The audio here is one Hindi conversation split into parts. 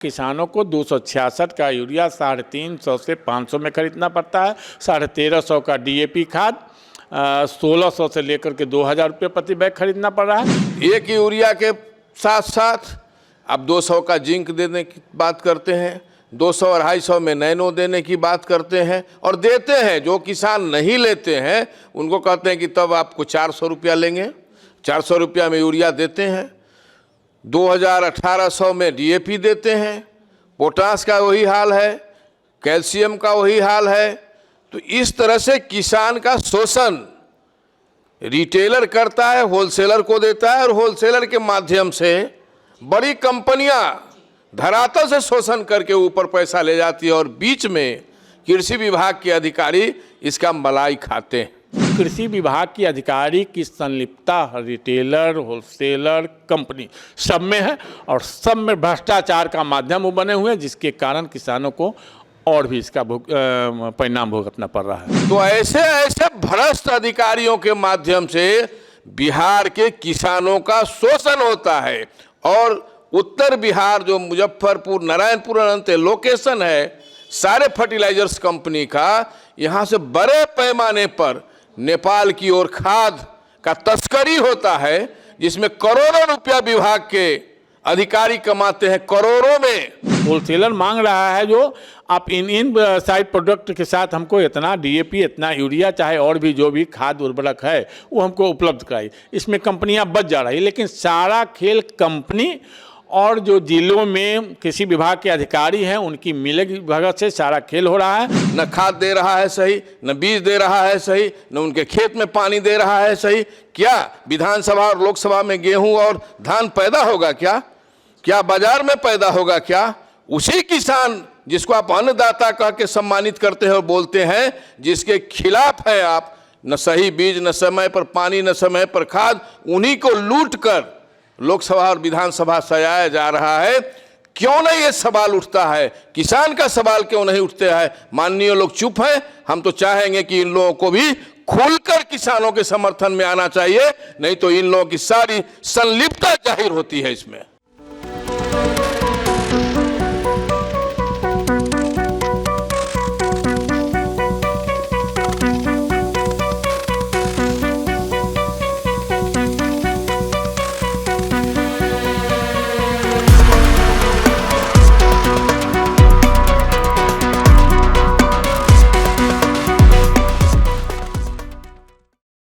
किसानों को 266 का यूरिया 350 से 500 में खरीदना पड़ता है, 1350 का डीएपी खाद 1600 से लेकर के 2000 रुपये प्रति बैग खरीदना पड़ रहा है। एक यूरिया के साथ साथ अब 200 का जिंक देने की बात करते हैं, 200-250 में नैनो देने की बात करते हैं और देते हैं। जो किसान नहीं लेते हैं उनको कहते हैं कि तब आपको 400 रुपया लेंगे, 400 रुपया में यूरिया देते हैं। 2000-1800 में डीएपी देते हैं, पोटास का वही हाल है, कैल्शियम का वही हाल है। तो इस तरह से किसान का शोषण रिटेलर करता है, होलसेलर को देता है और होलसेलर के माध्यम से बड़ी कंपनियां धरातल से शोषण करके ऊपर पैसा ले जाती है और बीच में कृषि विभाग के अधिकारी इसका मलाई खाते हैं। कृषि विभाग की अधिकारी की संलिप्तता रिटेलर, होलसेलर, कंपनी सब में है और सब में भ्रष्टाचार का माध्यम वो बने हुए हैं, जिसके कारण किसानों को और भी इसका परिणाम भुगतना पड़ रहा है। तो ऐसे ऐसे भ्रष्ट अधिकारियों के माध्यम से बिहार के किसानों का शोषण होता है और उत्तर बिहार जो मुजफ्फरपुर, नारायणपुर अंत लोकेशन है सारे फर्टिलाइजर्स कंपनी का, यहाँ से बड़े पैमाने पर नेपाल की ओर खाद का तस्करी होता है, जिसमें करोड़ों रुपया विभाग के अधिकारी कमाते हैं, करोड़ों में। होलसेलर मांग रहा है जो आप इन साइड प्रोडक्ट के साथ हमको इतना डीएपी, इतना यूरिया, चाहे और भी जो भी खाद उर्वरक है वो हमको उपलब्ध कराई। इसमें कंपनियां बच जा रही है, लेकिन सारा खेल कंपनी और जो जिलों में कृषि विभाग के अधिकारी हैं उनकी मिलीभगत से सारा खेल हो रहा है। न खाद दे रहा है सही, न बीज दे रहा है सही, न उनके खेत में पानी दे रहा है सही। क्या विधानसभा और लोकसभा में गेहूं और धान पैदा होगा? क्या बाजार में पैदा होगा? क्या उसी किसान जिसको आप अन्नदाता कह के सम्मानित करते हैं और बोलते हैं, जिसके खिलाफ है आप, न सही बीज, न समय पर पानी, न समय पर खाद, उन्हीं को लूट कर लोकसभा और विधानसभा सजाया जा रहा है। क्यों नहीं ये सवाल उठता है? किसान का सवाल क्यों नहीं उठते हैं? माननीय लोग चुप हैं। हम तो चाहेंगे कि इन लोगों को भी खुलकर किसानों के समर्थन में आना चाहिए, नहीं तो इन लोगों की सारी संलिप्तता जाहिर होती है इसमें।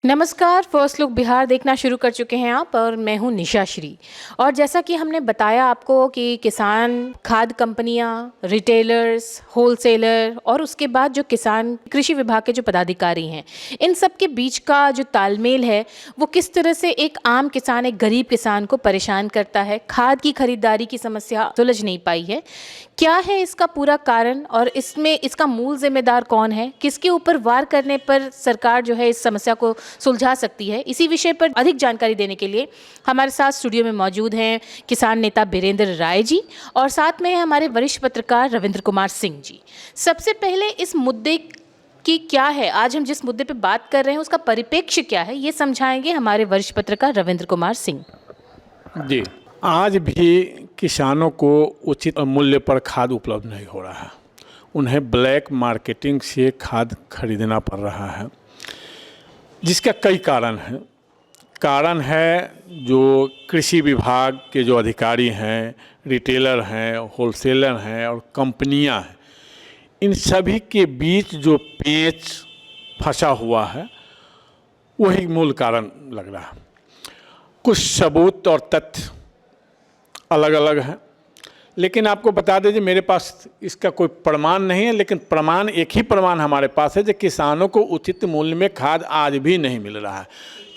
नमस्कार, फर्स्ट लुक बिहार देखना शुरू कर चुके हैं आप और मैं हूं निशा श्री। और जैसा कि हमने बताया आपको कि किसान, खाद कंपनियां, रिटेलर्स, होलसेलर और उसके बाद जो किसान कृषि विभाग के जो पदाधिकारी हैं, इन सब के बीच का जो तालमेल है वो किस तरह से एक आम किसान, एक गरीब किसान को परेशान करता है। खाद की खरीदारी की समस्या सुलझ नहीं पाई है। क्या है इसका पूरा कारण और इसमें इसका मूल जिम्मेदार कौन है? किसके ऊपर वार करने पर सरकार जो है इस समस्या को सुलझा सकती है? इसी विषय पर अधिक जानकारी देने के लिए हमारे साथ स्टूडियो में मौजूद हैं किसान नेता बीरेंद्र राय जी और साथ में हैं हमारे वरिष्ठ पत्रकार रविंद्र कुमार सिंह जी। सबसे पहले इस मुद्दे की क्या है, आज हम जिस मुद्दे पर बात कर रहे हैं उसका परिप्रेक्ष्य क्या है, ये समझाएंगे हमारे वरिष्ठ पत्रकार रविंद्र कुमार सिंह जी। आज भी किसानों को उचित मूल्य पर खाद उपलब्ध नहीं हो रहा है। उन्हें ब्लैक मार्केटिंग से खाद खरीदना पड़ रहा है, जिसका कई कारण हैं। कारण है जो कृषि विभाग के जो अधिकारी हैं, रिटेलर हैं, होलसेलर हैं और कंपनियां हैं, इन सभी के बीच जो पेच फंसा हुआ है वही मूल कारण लग रहा है। कुछ सबूत और तथ्य अलग अलग हैं, लेकिन आपको बता दीजिए मेरे पास इसका कोई प्रमाण नहीं है, लेकिन प्रमाण एक ही प्रमाण हमारे पास है जो किसानों को उचित मूल्य में खाद आज भी नहीं मिल रहा है।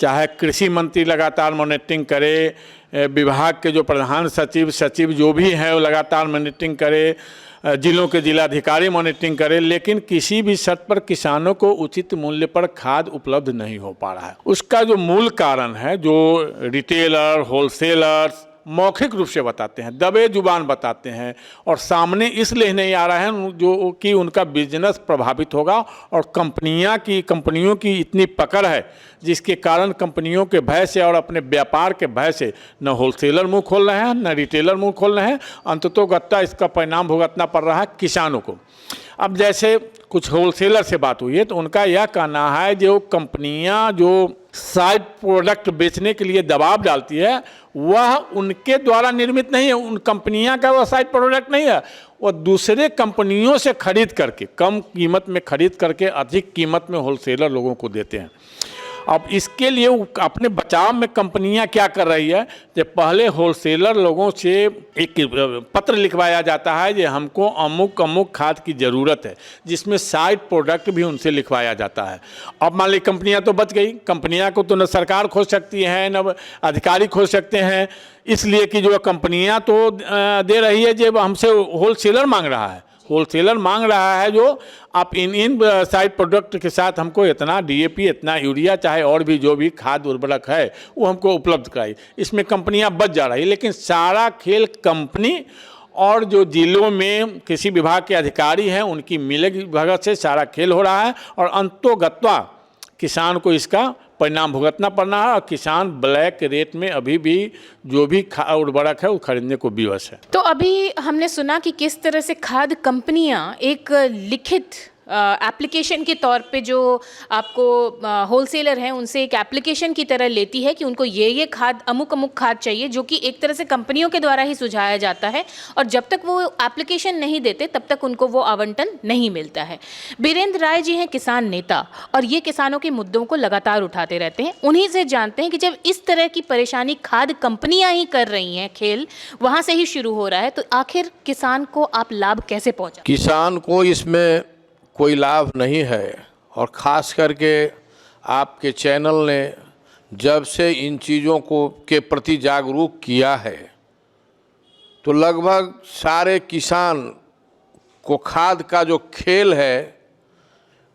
चाहे कृषि मंत्री लगातार मॉनिटरिंग करे, विभाग के जो प्रधान सचिव जो भी हैं वो लगातार मॉनिटरिंग करे, जिलों के जिलाधिकारी मॉनिटरिंग करे, लेकिन किसी भी शर्त पर किसानों को उचित मूल्य पर खाद उपलब्ध नहीं हो पा रहा है। उसका जो मूल कारण है, जो रिटेलर, होलसेलर्स मौखिक रूप से बताते हैं, दबे जुबान बताते हैं, और सामने इसलिए नहीं आ रहा है जो कि उनका बिजनेस प्रभावित होगा, और कंपनियों की इतनी पकड़ है जिसके कारण कंपनियों के भय से और अपने व्यापार के भय से न होलसेलर मुंह खोल रहे हैं, न रिटेलर मुंह खोल रहे हैं। अंततोगत्ता इसका परिणाम भुगतना पड़ रहा है किसानों को। अब जैसे कुछ होलसेलर से बात हुई है तो उनका यह कहना है जो कंपनियां जो साइड प्रोडक्ट बेचने के लिए दबाव डालती है वह उनके द्वारा निर्मित नहीं है, उन कंपनियां का वह साइड प्रोडक्ट नहीं है, वह दूसरे कंपनियों से खरीद करके कम कीमत में खरीद करके अधिक कीमत में होलसेलर लोगों को देते हैं। अब इसके लिए अपने बचाव में कंपनियां क्या कर रही है, जब पहले होलसेलर लोगों से एक पत्र लिखवाया जाता है कि हमको अमुक अमुक खाद की ज़रूरत है, जिसमें साइड प्रोडक्ट भी उनसे लिखवाया जाता है। अब मान ली कंपनियां तो बच गई, कंपनियां को तो न सरकार खोज सकती है न अधिकारी खोज सकते हैं, इसलिए कि जो कंपनियां तो दे रही है जब हमसे होलसेलर मांग रहा है, होलसेलर मांग रहा है जो आप इन साइड प्रोडक्ट के साथ हमको इतना डीएपी, इतना यूरिया, चाहे और भी जो भी खाद उर्वरक है वो हमको उपलब्ध कराई। इसमें कंपनियां बच जा रही है, लेकिन सारा खेल कंपनी और जो जिलों में कृषि विभाग के अधिकारी हैं उनकी मिली भगत से सारा खेल हो रहा है, और अंतोगत्वा किसान को इसका परिणाम भुगतना पड़ना है, और किसान ब्लैक रेट में अभी भी जो भी उर्वरक है वो खरीदने को विवश है। तो अभी हमने सुना कि किस तरह से खाद कंपनियां एक लिखित एप्लीकेशन के तौर पे जो आपको होलसेलर हैं उनसे एक एप्लीकेशन की तरह लेती है कि उनको ये खाद अमुक अमुक खाद चाहिए, जो कि एक तरह से कंपनियों के द्वारा ही सुझाया जाता है, और जब तक वो एप्लीकेशन नहीं देते तब तक उनको वो आवंटन नहीं मिलता है। बीरेंद्र राय जी हैं किसान नेता, और ये किसानों के मुद्दों को लगातार उठाते रहते हैं। उन्हीं से जानते हैं कि जब इस तरह की परेशानी खाद कंपनियां ही कर रही हैं, खेल वहाँ से ही शुरू हो रहा है, तो आखिर किसान को आप लाभ कैसे पहुँचा? किसान को इसमें कोई लाभ नहीं है, और ख़ास करके आपके चैनल ने जब से इन चीज़ों को के प्रति जागरूक किया है तो लगभग सारे किसान को खाद का जो खेल है,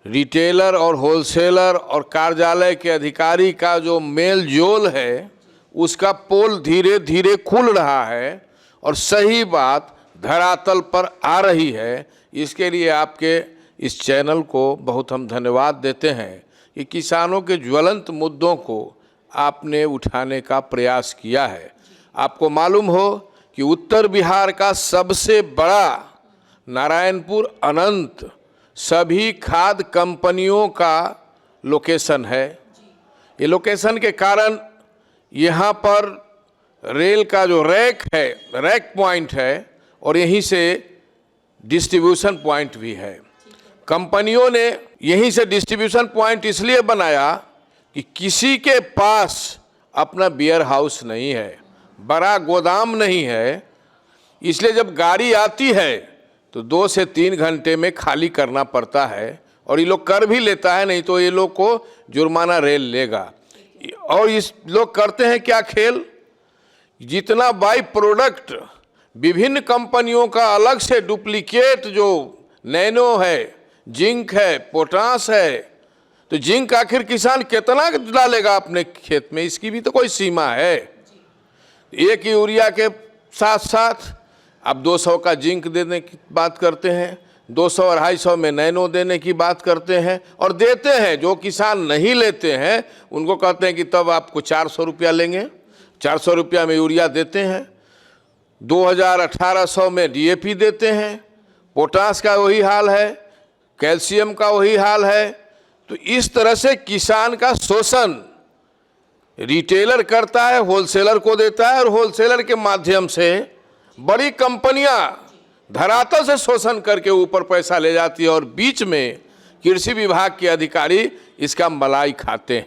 रिटेलर और होलसेलर और कार्यालय के अधिकारी का जो मेल जोल है, उसका पोल धीरे धीरे खुल रहा है और सही बात धरातल पर आ रही है। इसके लिए आपके इस चैनल को बहुत हम धन्यवाद देते हैं कि किसानों के ज्वलंत मुद्दों को आपने उठाने का प्रयास किया है। आपको मालूम हो कि उत्तर बिहार का सबसे बड़ा नारायणपुर अनंत सभी खाद कंपनियों का लोकेशन है। ये लोकेशन के कारण यहाँ पर रेल का जो रैक पॉइंट है, और यहीं से डिस्ट्रीब्यूशन पॉइंट भी है। कंपनियों ने यहीं से डिस्ट्रीब्यूशन पॉइंट इसलिए बनाया कि किसी के पास अपना बियर हाउस नहीं है, बड़ा गोदाम नहीं है, इसलिए जब गाड़ी आती है तो 2 से 3 घंटे में खाली करना पड़ता है, और ये लोग कर भी लेता है, नहीं तो ये लोग को जुर्माना रेल लेगा। और इस लोग करते हैं क्या खेल, जितना बाई प्रोडक्ट विभिन्न कंपनियों का अलग से डुप्लीकेट जो नैनो है, जिंक है, पोटास है, तो जिंक आखिर किसान कितना डालेगा अपने खेत में, इसकी भी तो कोई सीमा है। एक यूरिया के साथ साथ अब 200 का जिंक देने की बात करते हैं, 200-250 में नैनो देने की बात करते हैं, और देते हैं। जो किसान नहीं लेते हैं उनको कहते हैं कि तब आपको 400 रुपया लेंगे, 400 रुपया में यूरिया देते हैं, 2000-1800 में डीएपी देते हैं, पोटास का वही हाल है, कैल्शियम का वही हाल है। तो इस तरह से किसान का शोषण रिटेलर करता है, होलसेलर को देता है, और होलसेलर के माध्यम से बड़ी कंपनियां धरातल से शोषण करके ऊपर पैसा ले जाती है, और बीच में कृषि विभाग के अधिकारी इसका मलाई खाते हैं।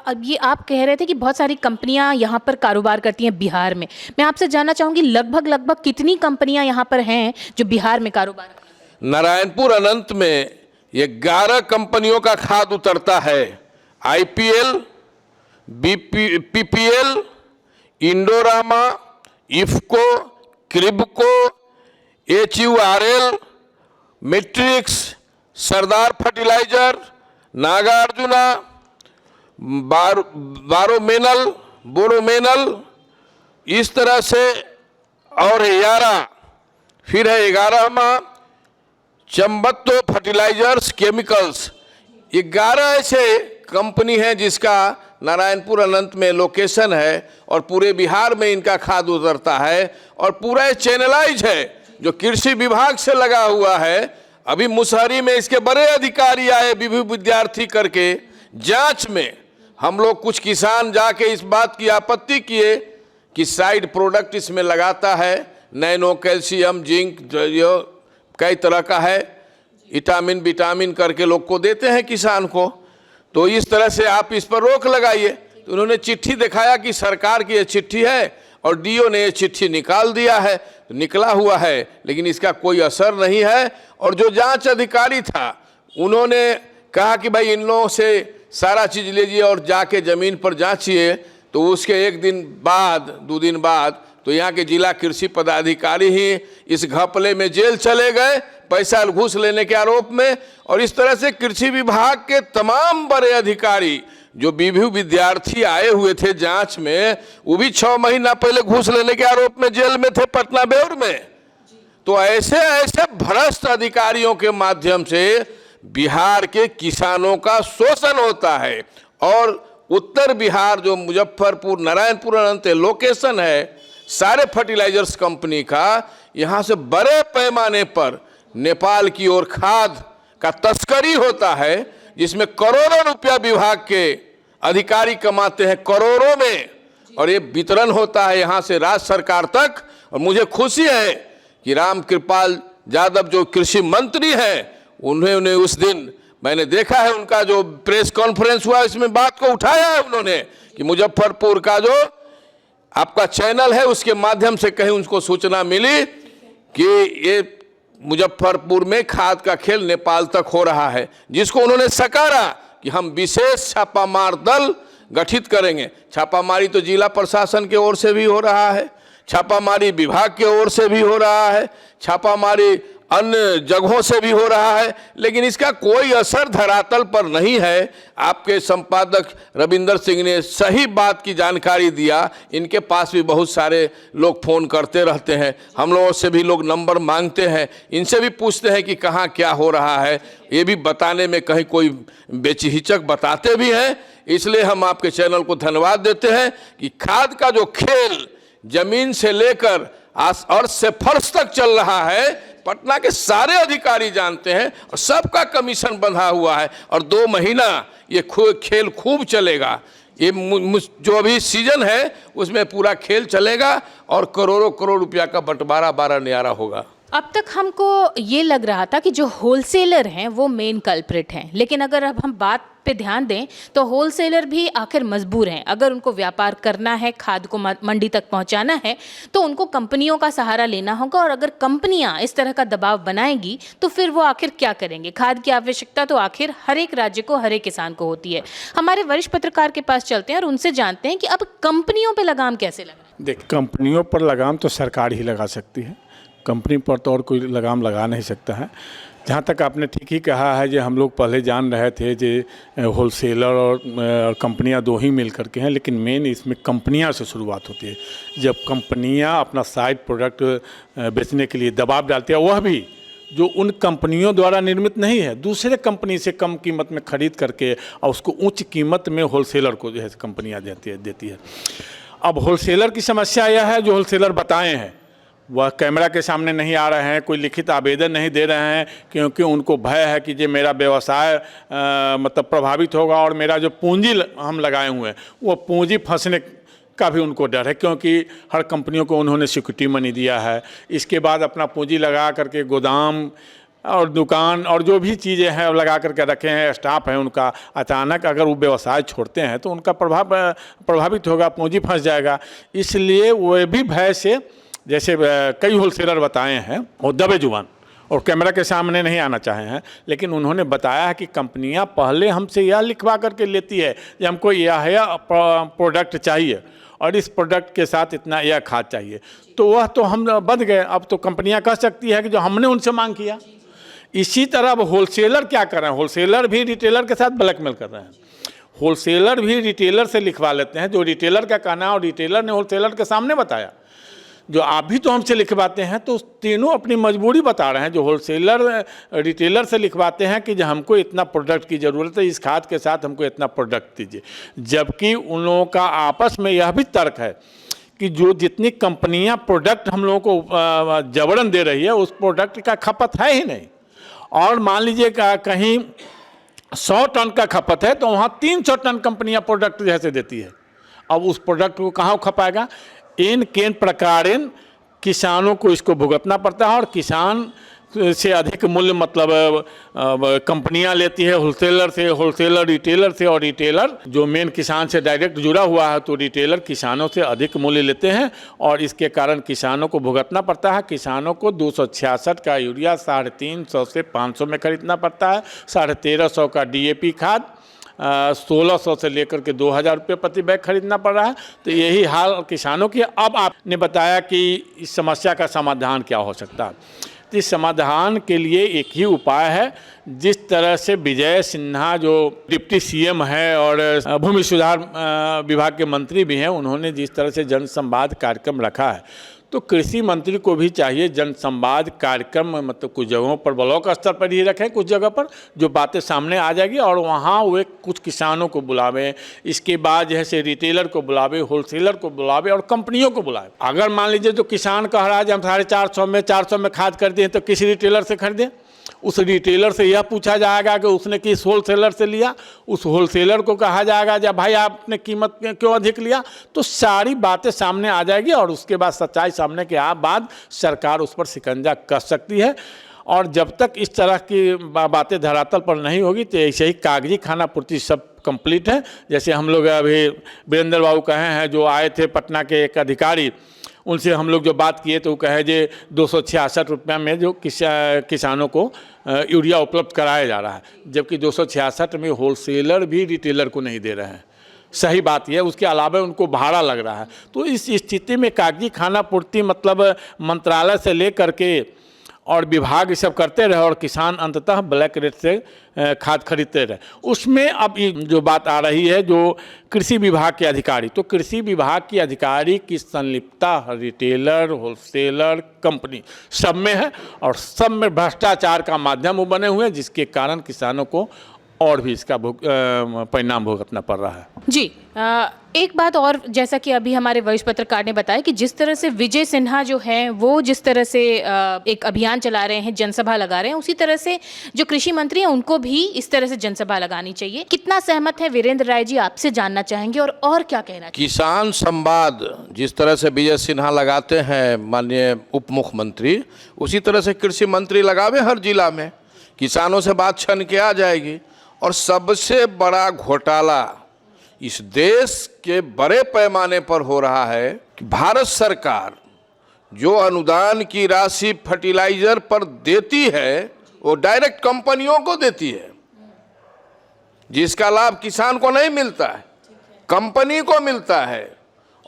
अब ये आप कह रहे थे कि बहुत सारी कंपनियां यहाँ पर कारोबार करती हैं बिहार में। मैं आपसे जानना चाहूँगी लगभग कितनी कंपनियां यहाँ पर हैं जो बिहार में कारोबार करती हैं? नारायणपुर अनंत में 11 कंपनियों का खाद उतरता है। IPL, PPL, Indorama, IFFCO, KRIBHCO, HURL, Matrix, Sardar fertiliser, Nagarjuna, बोरोमेनल, इस तरह से और 11 फिर है 11वां चंबत्तो फर्टिलाइजर्स केमिकल्स। 11 ऐसे कंपनी है जिसका नारायणपुर अनंत में लोकेशन है और पूरे बिहार में इनका खाद उतरता है और पूरा चैनलाइज है जो कृषि विभाग से लगा हुआ है। अभी मुसहरी में इसके बड़े अधिकारी आए विभिन्न विद्यार्थी करके जांच में। हम लोग कुछ किसान जाके इस बात की आपत्ति किए कि साइड प्रोडक्ट इसमें लगाता है, नैनो कैल्शियम जिंक जो कई तरह का है, विटामिन करके लोग को देते हैं किसान को, तो इस तरह से आप इस पर रोक लगाइए। तो उन्होंने चिट्ठी दिखाया कि सरकार की ये चिट्ठी है और डीओ ने ये चिट्ठी निकाल दिया है, तो निकला हुआ है लेकिन इसका कोई असर नहीं है। और जो जांच अधिकारी था उन्होंने कहा कि भाई इन लोगों से सारा चीज़ लीजिए और जाके ज़मीन पर जांचिए। तो उसके 1 दिन बाद 2 दिन बाद तो यहाँ के जिला कृषि पदाधिकारी ही इस घपले में जेल चले गए पैसा घूस लेने के आरोप में। और इस तरह से कृषि विभाग के तमाम बड़े अधिकारी जो विभिन्न विद्यार्थी आए हुए थे जांच में, वो भी 6 महीना पहले घूस लेने के आरोप में जेल में थे पटना बेउर में। तो ऐसे ऐसे भ्रष्ट अधिकारियों के माध्यम से बिहार के किसानों का शोषण होता है। और उत्तर बिहार जो मुजफ्फरपुर नारायणपुर अनंत लोकेशन है सारे फर्टिलाइजर्स कंपनी का, यहाँ से बड़े पैमाने पर नेपाल की ओर खाद का तस्करी होता है जिसमें करोड़ों रुपया विभाग के अधिकारी कमाते हैं, करोड़ों में, और ये वितरण होता है यहाँ से राज्य सरकार तक। और मुझे खुशी है कि रामकृपाल यादव जो कृषि मंत्री हैं उन्होंने उस दिन मैंने देखा है उनका जो प्रेस कॉन्फ्रेंस हुआ इसमें बात को उठाया है उन्होंने कि मुजफ्फरपुर का जो आपका चैनल है उसके माध्यम से कहीं उनको सूचना मिली कि ये मुजफ्फरपुर में खाद का खेल नेपाल तक हो रहा है, जिसको उन्होंने सकारा कि हम विशेष छापामार दल गठित करेंगे। छापामारी तो जिला प्रशासन की ओर से भी हो रहा है, छापामारी विभाग की ओर से भी हो रहा है, छापामारी अन्य जगहों से भी हो रहा है, लेकिन इसका कोई असर धरातल पर नहीं है। आपके संपादक रविंदर सिंह ने सही बात की जानकारी दिया। इनके पास भी बहुत सारे लोग फ़ोन करते रहते हैं, हम लोगों से भी लोग नंबर मांगते हैं, इनसे भी पूछते हैं कि कहाँ क्या हो रहा है। ये भी बताने में कहीं कोई बेचहिचक बताते भी हैं। इसलिए हम आपके चैनल को धन्यवाद देते हैं कि खाद का जो खेल जमीन से लेकर अर्थ से फर्श तक चल रहा है, पटना के सारे अधिकारी जानते हैं और सबका कमीशन बंधा हुआ है। और 2 महीना ये खेल खूब चलेगा। ये जो अभी सीजन है उसमें पूरा खेल चलेगा और करोड़ों करोड़ रुपया का बंटवारा 12 न्यारा होगा। अब तक हमको ये लग रहा था कि जो होलसेलर हैं वो मेन कल्प्रिट हैं, लेकिन अगर अब हम बात पे ध्यान दें तो होलसेलर भी आखिर मजबूर हैं। अगर उनको व्यापार करना है, खाद को मंडी तक पहुंचाना है, तो उनको कंपनियों का सहारा लेना होगा। और अगर कंपनियां इस तरह का दबाव बनाएंगी तो फिर वो आखिर क्या करेंगे? खाद की आवश्यकता तो आखिर हर एक राज्य को, हर एक किसान को होती है। हमारे वरिष्ठ पत्रकार के पास चलते हैं और उनसे जानते हैं कि अब कंपनियों पर लगाम कैसे लगा। देख, कंपनियों पर लगाम तो सरकार ही लगा सकती है, कंपनी पर तो और कोई लगाम लगा नहीं सकता है। जहाँ तक आपने ठीक ही कहा है, जो हम लोग पहले जान रहे थे जो होलसेलर और कंपनियां 2 ही मिल करके हैं, लेकिन मेन इसमें कंपनियां से शुरुआत होती है। जब कंपनियां अपना साइड प्रोडक्ट बेचने के लिए दबाव डालती है, वह भी जो उन कंपनियों द्वारा निर्मित नहीं है, दूसरे कंपनी से कम कीमत में खरीद करके और उसको उच्च कीमत में होलसेलर को जो है कंपनियाँ देती है। अब होलसेलर की समस्या यह है, जो होलसेलर बताए हैं वह कैमरा के सामने नहीं आ रहे हैं, कोई लिखित आवेदन नहीं दे रहे हैं, क्योंकि उनको भय है कि जो मेरा व्यवसाय मतलब प्रभावित होगा और मेरा जो पूंजी हम लगाए हुए हैं वो पूंजी फंसने का भी उनको डर है, क्योंकि हर कंपनियों को उन्होंने सिक्योरिटी मनी दिया है। इसके बाद अपना पूंजी लगा करके गोदाम और दुकान और जो भी चीज़ें हैं लगा करके रखे हैं, स्टाफ है उनका, अचानक अगर वो व्यवसाय छोड़ते हैं तो उनका प्रभावित होगा, पूंजी फंस जाएगा। इसलिए वो भी भय से, जैसे कई होलसेलर बताए हैं, वो दबे जुबान और कैमरा के सामने नहीं आना चाहे हैं, लेकिन उन्होंने बताया है कि कंपनियां पहले हमसे यह लिखवा करके लेती है कि हमको यह प्रोडक्ट चाहिए और इस प्रोडक्ट के साथ इतना यह खाद चाहिए, तो वह तो हम बंद गए। अब तो कंपनियां कह सकती है कि जो हमने उनसे मांग किया। इसी तरह अब होलसेलर क्या कर रहे हैं, होलसेलर भी रिटेलर के साथ ब्लैकमेल कर रहे हैं। होलसेलर भी रिटेलर से लिखवा लेते हैं, जो रिटेलर का कहना है और रिटेलर ने होलसेलर के सामने बताया। जो आप भी तो हमसे लिखवाते हैं, तो तीनों अपनी मजबूरी बता रहे हैं। जो होलसेलर रिटेलर से लिखवाते हैं कि जो हमको इतना प्रोडक्ट की ज़रूरत है, इस खाद के साथ हमको इतना प्रोडक्ट दीजिए, जबकि उन लोगों का आपस में यह भी तर्क है कि जो जितनी कंपनियां प्रोडक्ट हम लोगों को जबरन दे रही है, उस प्रोडक्ट का खपत है ही नहीं। और मान लीजिए कहीं 100 टन का खपत है, तो वहाँ 300 टन कंपनियां प्रोडक्ट जैसे देती है। अब उस प्रोडक्ट को कहाँ खपाएगा? इन केन प्रकारेण किसानों को इसको भुगतना पड़ता है, और किसान से अधिक मूल्य मतलब कंपनियां लेती है होलसेलर से, होलसेलर रिटेलर से, और रिटेलर जो मेन किसान से डायरेक्ट जुड़ा हुआ है, तो रिटेलर किसानों से अधिक मूल्य लेते हैं, और इसके कारण किसानों को भुगतना पड़ता है। किसानों को 266 का यूरिया 350 से 500 में खरीदना पड़ता है, 1350 का DAP खाद 1600 से लेकर के 2000 रुपये प्रति बैग खरीदना पड़ रहा है। तो यही हाल किसानों की। अब आपने बताया कि इस समस्या का समाधान क्या हो सकता है। तो इस समाधान के लिए एक ही उपाय है। जिस तरह से विजय सिन्हा जो डिप्टी CM है और भूमि सुधार विभाग के मंत्री भी हैं, उन्होंने जिस तरह से जनसंवाद कार्यक्रम रखा है, तो कृषि मंत्री को भी चाहिए जनसंवाद कार्यक्रम मतलब कुछ जगहों पर ब्लॉक स्तर पर ही रखें, कुछ जगह पर जो बातें सामने आ जाएगी, और वहाँ वे कुछ किसानों को बुलावें, इसके बाद जैसे रिटेलर को बुलावे, होलसेलर को बुलावे और कंपनियों को बुलावे। अगर मान लीजिए जो किसान कह रहा है कि हम 450 में खाद कर दें, तो किसी रिटेलर से खरीदें। उस रिटेलर से यह पूछा जाएगा कि उसने किस होलसेलर से लिया, उस होलसेलर को कहा जाएगा जब भाई आपने कीमत क्यों अधिक लिया। तो सारी बातें सामने आ जाएगी, और उसके बाद सच्चाई सामने के बाद सरकार उस पर शिकंजा कस सकती है। और जब तक इस तरह की बातें धरातल पर नहीं होगी, तो ऐसे ही कागजी खाना पूर्ति सब कंप्लीट है। जैसे हम लोग अभी वीरेंद्र बाबू कहे हैं, जो आए थे पटना के एक अधिकारी, उनसे हम लोग जो बात किए तो वो कहे जे 266 रुपये में जो किसानों को यूरिया उपलब्ध कराया जा रहा है, जबकि 266 में होलसेलर भी रिटेलर को नहीं दे रहे हैं। सही बात यह है, उसके अलावा उनको भाड़ा लग रहा है। तो इस स्थिति में कागजी खाना पूर्ति मतलब मंत्रालय से लेकर के और विभाग ये सब करते रहे, और किसान अंततः ब्लैक रेट से खाद खरीदते रहे। उसमें अब जो बात आ रही है, जो कृषि विभाग के अधिकारी, तो कृषि विभाग के अधिकारी की संलिप्तता रिटेलर, होलसेलर, कंपनी सब में है, और सब में भ्रष्टाचार का माध्यम वो बने हुए हैं, जिसके कारण किसानों को और भी इसका परिणाम भुगतना पड़ रहा है। जी, एक बात और, जैसा कि अभी हमारे वरिष्ठ पत्रकार ने बताया कि जिस तरह से विजय सिन्हा जो हैं वो जिस तरह से एक अभियान चला रहे हैं, जनसभा लगा रहे हैं, उसी तरह से जो कृषि मंत्री हैं उनको भी इस तरह से जनसभा लगानी चाहिए। कितना सहमत है वीरेंद्र राय जी, आपसे जानना चाहेंगे, और क्या कहना चाहिए? किसान संवाद जिस तरह से विजय सिन्हा लगाते हैं माननीय उप मुख्यमंत्री, उसी तरह से कृषि मंत्री लगावे हर जिला में, किसानों से बात छन के आ जाएगी। और सबसे बड़ा घोटाला इस देश के बड़े पैमाने पर हो रहा है कि भारत सरकार जो अनुदान की राशि फर्टिलाइजर पर देती है, वो डायरेक्ट कंपनियों को देती है, जिसका लाभ किसान को नहीं मिलता है, कंपनी को मिलता है।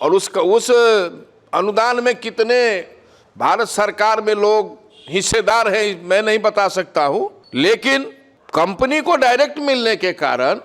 और उस अनुदान में कितने भारत सरकार में लोग हिस्सेदार हैं मैं नहीं बता सकता हूं, लेकिन कंपनी को डायरेक्ट मिलने के कारण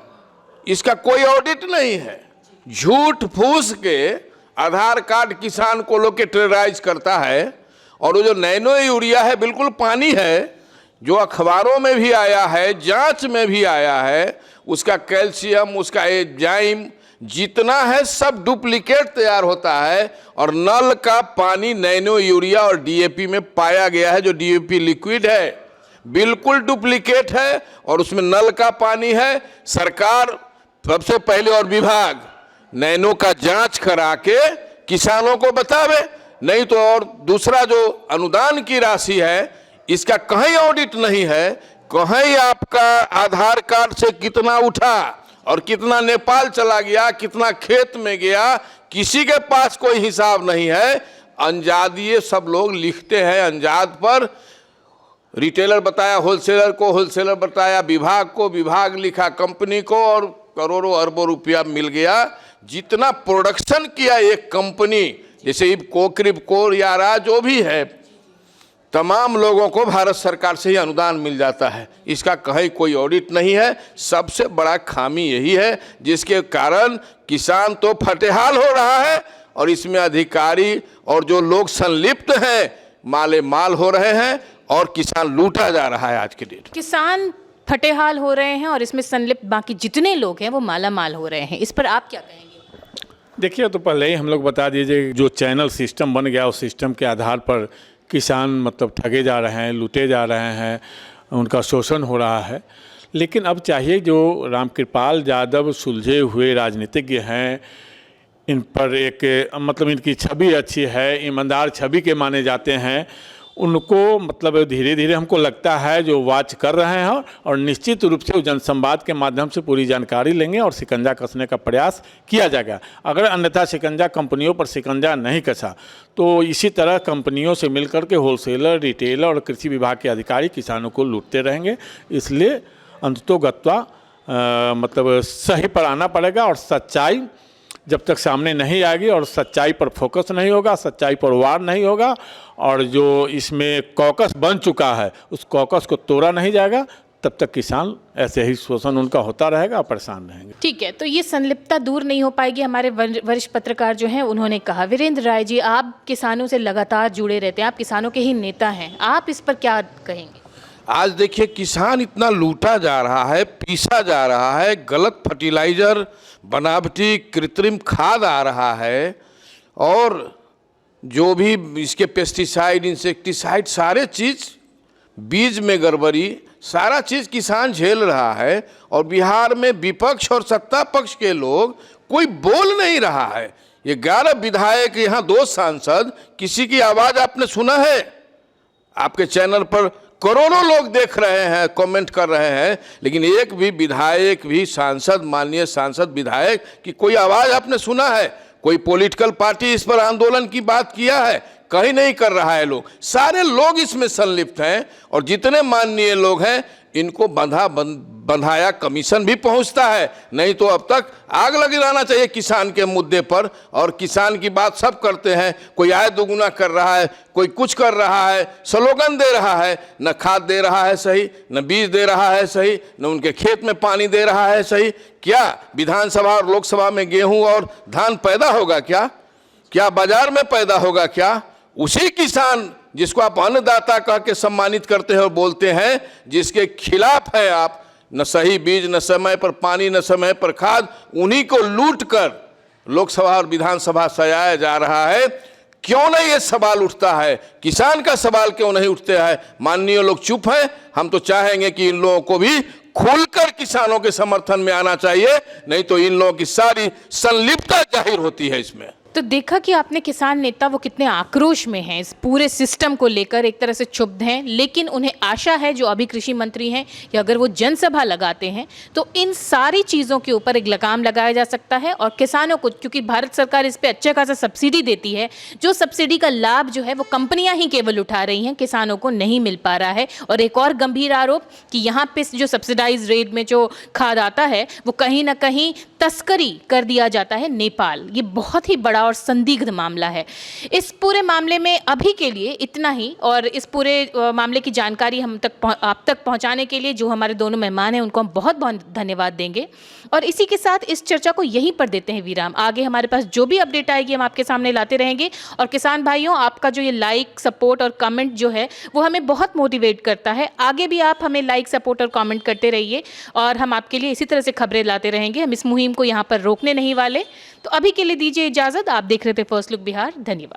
इसका कोई ऑडिट नहीं है। झूठ फूस के आधार कार्ड किसान को लोग के टेरराइज करता है, और वो जो नैनो यूरिया है बिल्कुल पानी है, जो अखबारों में भी आया है, जांच में भी आया है, उसका कैल्शियम, उसका एंजाइम जितना है सब डुप्लीकेट तैयार होता है। और नल का पानी नैनो यूरिया और DAP में पाया गया है, जो DAP लिक्विड है बिल्कुल डुप्लीकेट है, और उसमें नल का पानी है। सरकार सबसे पहले और विभाग नैनो का जांच करा के किसानों को बतावे, नहीं तो। और दूसरा जो अनुदान की राशि है, इसका कहीं ऑडिट नहीं है, कहीं आपका आधार कार्ड से कितना उठा और कितना नेपाल चला गया, कितना खेत में गया, किसी के पास कोई हिसाब नहीं है। अंजादिए सब लोग लिखते हैं, अंजाद पर रिटेलर बताया होलसेलर को, होलसेलर बताया विभाग को, विभाग लिखा कंपनी को, और करोड़ों अरबों रुपया मिल गया। जितना प्रोडक्शन किया एक कंपनी, जैसे इबको, क्रिबको, यारा जो भी है, तमाम लोगों को भारत सरकार से ही अनुदान मिल जाता है। इसका कहीं कोई ऑडिट नहीं है। सबसे बड़ा खामी यही है जिसके कारण किसान तो फटेहाल हो रहा है और इसमें अधिकारी और जो लोग संलिप्त हैं माले माल हो रहे हैं और किसान लूटा जा रहा है। आज के डेट किसान फटेहाल हो रहे हैं और इसमें संलिप्त बाकी जितने लोग हैं वो माला माल हो रहे हैं। इस पर आप क्या कहेंगे? देखिए, तो पहले ही हम लोग बता दीजिए, जो चैनल सिस्टम बन गया उस सिस्टम के आधार पर किसान मतलब ठगे जा रहे हैं, लूटे जा रहे हैं, उनका शोषण हो रहा है। लेकिन अब चाहिए जो रामकृपाल यादव सुलझे हुए राजनीतिज्ञ हैं, इन पर एक मतलब इनकी छवि अच्छी है, ईमानदार छवि के माने जाते हैं, उनको मतलब धीरे धीरे हमको लगता है जो वाच कर रहे हैं और निश्चित रूप से जनसंवाद के माध्यम से पूरी जानकारी लेंगे और शिकंजा कसने का प्रयास किया जाएगा। अगर अन्यथा शिकंजा कंपनियों पर शिकंजा नहीं कसा तो इसी तरह कंपनियों से मिलकर के होलसेलर, रिटेलर और कृषि विभाग के अधिकारी किसानों को लूटते रहेंगे। इसलिए अंततोगत्वा मतलब सही पर आना पड़ेगा और सच्चाई जब तक सामने नहीं आएगी और सच्चाई पर फोकस नहीं होगा, सच्चाई पर वार नहीं होगा और जो इसमें कॉकस बन चुका है उस कॉकस को तोड़ा नहीं जाएगा, तब तक किसान ऐसे ही शोषण उनका होता रहेगा और परेशान रहेंगे। ठीक है, तो ये संलिप्तता दूर नहीं हो पाएगी। हमारे वरिष्ठ पत्रकार जो हैं उन्होंने कहा। वीरेंद्र राय जी, आप किसानों से लगातार जुड़े रहते हैं, आप किसानों के ही नेता हैं, आप इस पर क्या कहेंगे? आज देखिए, किसान इतना लूटा जा रहा है, पीसा जा रहा है, गलत फर्टिलाइजर, बनावटी कृत्रिम खाद आ रहा है और जो भी इसके पेस्टिसाइड, इंसेक्टिसाइड, सारे चीज़, बीज में गड़बड़ी, सारा चीज़ किसान झेल रहा है और बिहार में विपक्ष और सत्ता पक्ष के लोग कोई बोल नहीं रहा है। ये 11 विधायक, यहाँ 2 सांसद, किसी की आवाज़ आपने सुना है? आपके चैनल पर करोड़ों लोग देख रहे हैं, कमेंट कर रहे हैं, लेकिन एक भी विधायक भी सांसद, माननीय सांसद विधायक की कोई आवाज़ आपने सुना है? कोई पॉलिटिकल पार्टी इस पर आंदोलन की बात किया है? कहीं नहीं कर रहा है। लोग, सारे लोग इसमें संलिप्त हैं और जितने माननीय लोग हैं इनको बंधाया कमीशन भी पहुंचता है। नहीं तो अब तक आग लगाना चाहिए किसान के मुद्दे पर। और किसान की बात सब करते हैं, कोई आय दोगुना कर रहा है, कोई कुछ कर रहा है, स्लोगन दे रहा है, न खाद दे रहा है सही, न बीज दे रहा है सही, न उनके खेत में पानी दे रहा है सही। क्या विधानसभा और लोकसभा में गेहूं और धान पैदा होगा? क्या बाजार में पैदा होगा? क्या उसी किसान जिसको आप अन्नदाता कह के सम्मानित करते हैं और बोलते हैं, जिसके खिलाफ है आप, न सही बीज, न समय पर पानी, न समय पर खाद, उन्हीं को लूट कर लोकसभा और विधानसभा सजाया जा रहा है। क्यों नहीं ये सवाल उठता है? किसान का सवाल क्यों नहीं उठते हैं? माननीय लोग चुप हैं। हम तो चाहेंगे कि इन लोगों को भी खुलकर किसानों के समर्थन में आना चाहिए, नहीं तो इन लोगों की सारी संलिप्तता जाहिर होती है इसमें। तो देखा कि आपने किसान नेता वो कितने आक्रोश में हैं, इस पूरे सिस्टम को लेकर एक तरह से क्षुब्ध हैं, लेकिन उन्हें आशा है जो अभी कृषि मंत्री हैं कि अगर वो जनसभा लगाते हैं तो इन सारी चीज़ों के ऊपर एक लगाम लगाया जा सकता है और किसानों को, क्योंकि भारत सरकार इस पे अच्छा खासा सब्सिडी देती है, जो सब्सिडी का लाभ जो है वो कंपनियां ही केवल उठा रही हैं, किसानों को नहीं मिल पा रहा है। और एक और गंभीर आरोप कि यहाँ पे जो सब्सिडाइज रेट में जो खाद आता है वो कहीं ना कहीं तस्करी कर दिया जाता है नेपाल। ये बहुत ही बड़ा और संदिग्ध मामला है। इस पूरे मामले में अभी के लिए इतना ही, और इस पूरे मामले की जानकारी आप तक पहुंचाने के लिए जो हमारे दोनों मेहमान हैं उनको हम बहुत बहुत धन्यवाद देंगे। और इसी के साथ इस चर्चा को यहीं पर देते हैं विराम। आगे हमारे पास जो भी अपडेट आएगी हम आपके सामने लाते रहेंगे। और किसान भाइयों, आपका जो ये लाइक, सपोर्ट और कमेंट जो है वो हमें बहुत मोटिवेट करता है। आगे भी आप हमें लाइक, सपोर्ट और कमेंट करते रहिए और हम आपके लिए इसी तरह से खबरें लाते रहेंगे। हम इस मुहिम को यहाँ पर रोकने नहीं वाले। तो अभी के लिए दीजिए इजाज़त। आप देख रहे थे फर्स्ट लुक बिहार। धन्यवाद।